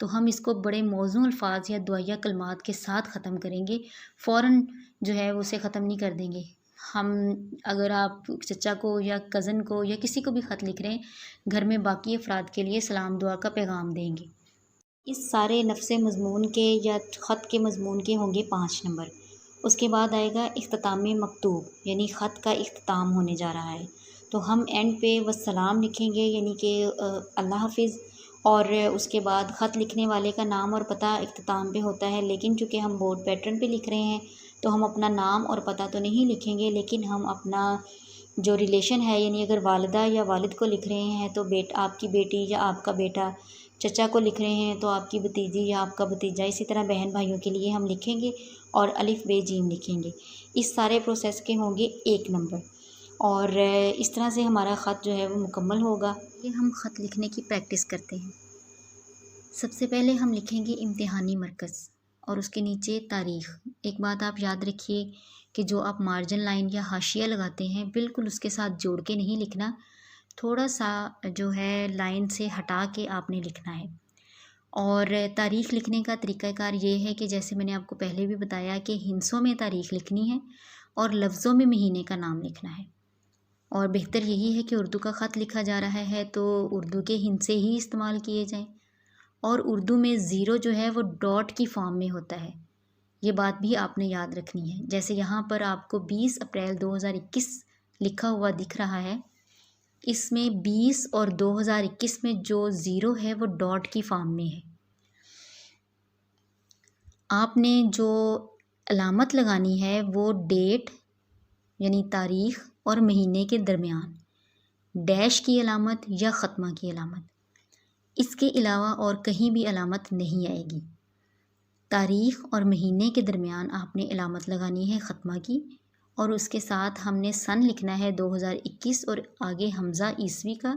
تو ہم اس کو بڑے موزوں الفاظ یا دعائیہ کلمات کے ساتھ ختم کریں گے، فوراً جو ہے وہ اسے ختم نہیں کر دیں گے۔ ہم اگر آپ چچا کو یا کزن کو یا کسی کو بھی خط لکھ رہے ہیں، گھر میں باقی افراد کے لیے سلام دعا کا پیغام دیں گے۔ اس سارے نفس مضمون کے یا خط کے مضمون کے ہوں گے 5 نمبر۔ اس کے بعد آئے گا اختتام مکتوب، یعنی خط کا اختتام ہونے جا رہا ہے، تو ہم اینڈ پہ والسلام لکھیں گے، یعنی کہ اللہ حافظ، اور اس کے بعد خط لکھنے والے کا نام اور پتہ اختتام پہ ہوتا ہے، لیکن چونکہ ہم بورڈ پیٹرن پہ لکھ رہے ہیں تو ہم اپنا نام اور پتہ تو نہیں لکھیں گے، لیکن ہم اپنا جو ریلیشن ہے، یعنی اگر والدہ یا والد کو لکھ رہے ہیں تو آپ کی بیٹی یا آپ کا بیٹا، چچا کو لکھ رہے ہیں تو آپ کی بھتیجی یا آپ کا بھتیجا، اسی طرح بہن بھائیوں کے لیے ہم لکھیں گے اور الف ب ج لکھیں گے۔ اس سارے پروسیس کے ہوں گے 1 نمبر، اور اس طرح سے ہمارا خط جو ہے وہ مکمل ہوگا۔ یہ ہم خط لکھنے کی پریکٹس کرتے ہیں۔ سب سے پہلے ہم لکھیں گے امتحانی مرکز اور اس کے نیچے تاریخ۔ ایک بات آپ یاد رکھیے کہ جو آپ مارجن لائن یا حاشیہ لگاتے ہیں بالکل اس کے ساتھ جوڑ کے نہیں لکھنا، تھوڑا سا جو ہے لائن سے ہٹا کے آپ نے لکھنا ہے۔ اور تاریخ لکھنے کا طریقہ کار یہ ہے کہ جیسے میں نے آپ کو پہلے بھی بتایا کہ ہندسوں میں تاریخ لکھنی ہے اور لفظوں میں مہینے کا نام لکھنا ہے، اور بہتر یہی ہے کہ اردو کا خط لکھا جا رہا ہے تو اردو کے ہندسے ہی استعمال کیے جائیں، اور اردو میں 0 جو ہے وہ ڈاٹ کی فارم میں ہوتا ہے، یہ بات بھی آپ نے یاد رکھنی ہے۔ جیسے یہاں پر آپ کو 20 اپریل 2021 لکھا ہوا دکھ رہا ہے، اس میں 20 اور 2021 میں جو 0 ہے وہ ڈاٹ کی فارم میں ہے۔ آپ نے جو علامت لگانی ہے وہ ڈیٹ یعنی تاریخ اور مہینے کے درمیان، ڈیش کی علامت یا ختمہ کی علامت، اس کے علاوہ اور کہیں بھی علامت نہیں آئے گی۔ تاریخ اور مہینے کے درمیان آپ نے علامت لگانی ہے ختمہ کی، اور اس کے ساتھ ہم نے سن لکھنا ہے 2021 اور آگے حمزہ عیسوی کا،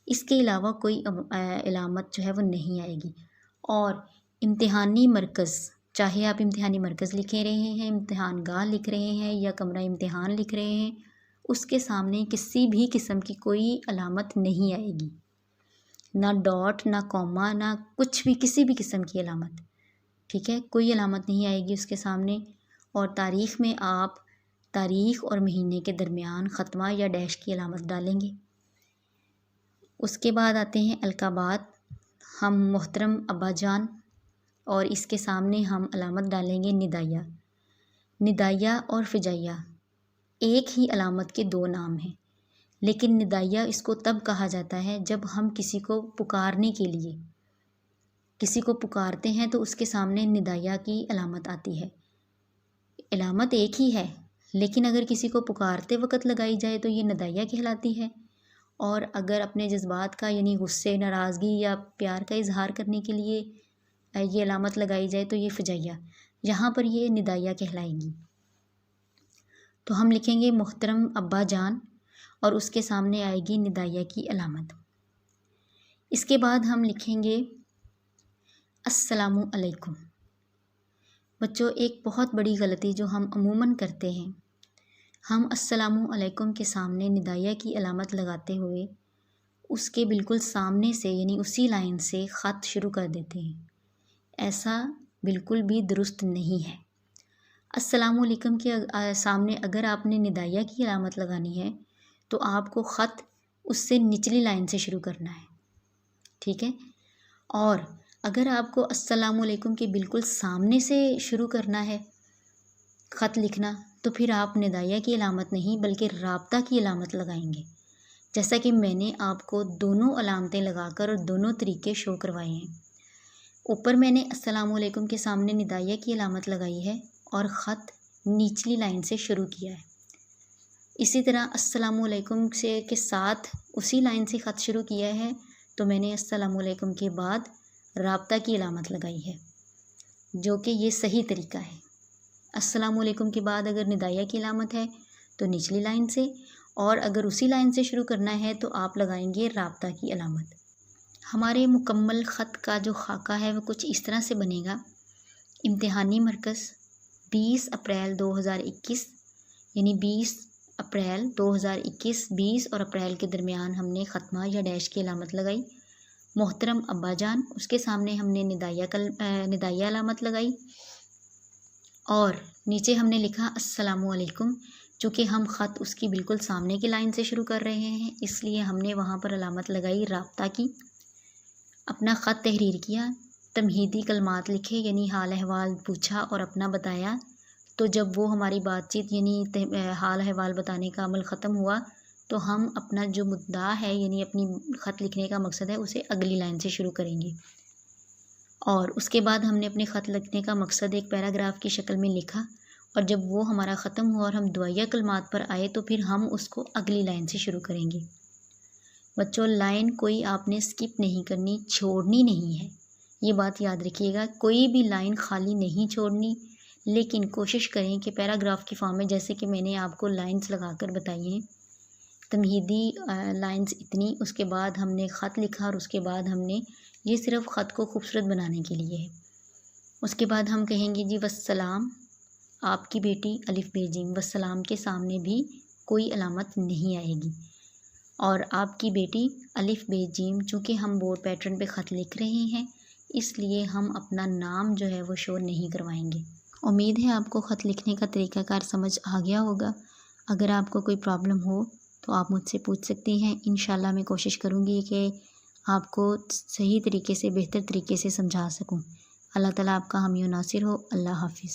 اس کے علاوہ کوئی علامت جو ہے وہ نہیں آئے گی۔ اور امتحانی مرکز، چاہے آپ امتحانی مرکز لکھ رہے ہیں، امتحان گاہ لکھ رہے ہیں یا کمرہ امتحان لکھ رہے ہیں، اس کے سامنے کسی بھی قسم کی کوئی علامت نہیں آئے گی، نہ ڈاٹ، نہ کوما، نہ کچھ بھی، کسی بھی قسم کی علامت، ٹھیک ہے، کوئی علامت نہیں آئے گی اس کے سامنے۔ اور تاریخ میں آپ تاریخ اور مہینے کے درمیان ختمہ یا ڈیش کی علامت ڈالیں گے۔ اس کے بعد آتے ہیں القابات، ہم محترم ابا جان، اور اس کے سامنے ہم علامت ڈالیں گے ندائیہ۔ ندائیہ اور فجائیہ ایک ہی علامت کے 2 نام ہیں، لیکن ندائیہ اس کو تب کہا جاتا ہے جب ہم کسی کو پکارنے کے لیے کسی کو پکارتے ہیں تو اس کے سامنے ندائیہ کی علامت آتی ہے۔ علامت ایک ہی ہے، لیکن اگر کسی کو پکارتے وقت لگائی جائے تو یہ ندائیہ کہلاتی ہے، اور اگر اپنے جذبات کا یعنی غصے، ناراضگی یا پیار کا اظہار کرنے کے لیے یہ علامت لگائی جائے تو یہ فجائیہ، یہاں پر یہ ندائیہ کہلائے گی۔ تو ہم لکھیں گے محترم ابا جان اور اس کے سامنے آئے گی ندائیہ کی علامت۔ اس کے بعد ہم لکھیں گے السلام علیکم۔ بچوں، ایک بہت بڑی غلطی جو ہم عموماً کرتے ہیں، ہم السلام علیکم کے سامنے ندائیہ کی علامت لگاتے ہوئے اس کے بالکل سامنے سے یعنی اسی لائن سے خط شروع کر دیتے ہیں۔ ایسا بالکل بھی درست نہیں ہے۔ السلام علیکم کے سامنے اگر آپ نے ندائیہ کی علامت لگانی ہے تو آپ کو خط اس سے نچلی لائن سے شروع کرنا ہے، ٹھیک ہے؟ اور اگر آپ کو السلام علیکم کے بالکل سامنے سے شروع کرنا ہے خط لکھنا تو پھر آپ ندائیہ کی علامت نہیں بلکہ رابطہ کی علامت لگائیں گے، جیسا کہ میں نے آپ کو دونوں علامتیں لگا کر اور دونوں طریقے شو کروائے ہیں۔ اوپر میں نے السلام علیکم کے سامنے ندائیہ کی علامت لگائی ہے اور خط نچلی لائن سے شروع کیا ہے۔ اسی طرح السلام علیکم کے ساتھ اسی لائن سے خط شروع کیا ہے تو میں نے السلام علیکم کے بعد رابطہ کی علامت لگائی ہے، جو کہ یہ صحیح طریقہ ہے۔ السلام علیکم کے بعد اگر ندائیہ کی علامت ہے تو نچلی لائن سے، اور اگر اسی لائن سے شروع کرنا ہے تو آپ لگائیں گے رابطہ کی علامت۔ ہمارے مکمل خط کا جو خاکہ ہے وہ کچھ اس طرح سے بنے گا۔ امتحانی مرکز 20 اپریل 2021، یعنی 20 اپریل 2021، 20 اور اپریل کے درمیان ہم نے ختمہ یا ڈیش کی علامت لگائی۔ محترم ابا جان، اس کے سامنے ہم نے ندائیہ علامت لگائی، اور نیچے ہم نے لکھا السلام علیکم۔ چونکہ ہم خط اس کی بالکل سامنے کی لائن سے شروع کر رہے ہیں، اس لیے ہم نے وہاں پر علامت لگائی رابطہ کی۔ اپنا خط تحریر کیا، تمہیدی کلمات لکھے، یعنی حال احوال پوچھا اور اپنا بتایا۔ تو جب وہ ہماری بات چیت یعنی حال احوال بتانے کا عمل ختم ہوا تو ہم اپنا جو مدعا ہے یعنی اپنی خط لکھنے کا مقصد ہے اسے اگلی لائن سے شروع کریں گے، اور اس کے بعد ہم نے اپنے خط لکھنے کا مقصد ایک پیراگراف کی شکل میں لکھا، اور جب وہ ہمارا ختم ہوا اور ہم دعائیہ کلمات پر آئے تو پھر ہم اس کو اگلی لائن سے شروع کریں گے۔ بچوں، لائن کوئی آپ نے سکپ نہیں کرنی، چھوڑنی نہیں ہے، یہ بات یاد رکھیے گا، کوئی بھی لائن خالی نہیں چھوڑنی، لیکن کوشش کریں کہ پیراگراف کی فارم میں، جیسے کہ میں نے آپ کو لائنز لگا کر بتائی ہیں، تمہیدی لائنز اتنی، اس کے بعد ہم نے خط لکھا، اور اس کے بعد ہم نے یہ صرف خط کو خوبصورت بنانے کے لیے ہے۔ اس کے بعد ہم کہیں گے جی والسلام، آپ کی بیٹی الف بے جیم، والسلام کے سامنے بھی کوئی علامت نہیں آئے گی، اور آپ کی بیٹی الف بے جیم، چونکہ ہم بورڈ پیٹرن پہ خط لکھ رہے ہیں اس لیے ہم اپنا نام جو ہے وہ شو نہیں کروائیں گے۔ امید ہے آپ کو خط لکھنے کا طریقہ کار سمجھ آ گیا ہوگا۔ اگر آپ کو کوئی پرابلم ہو تو آپ مجھ سے پوچھ سکتی ہیں، انشاءاللہ میں کوشش کروں گی کہ آپ کو صحیح طریقے سے، بہتر طریقے سے سمجھا سکوں۔ اللہ تعالیٰ آپ کا حامی و ناصر ہو۔ اللہ حافظ۔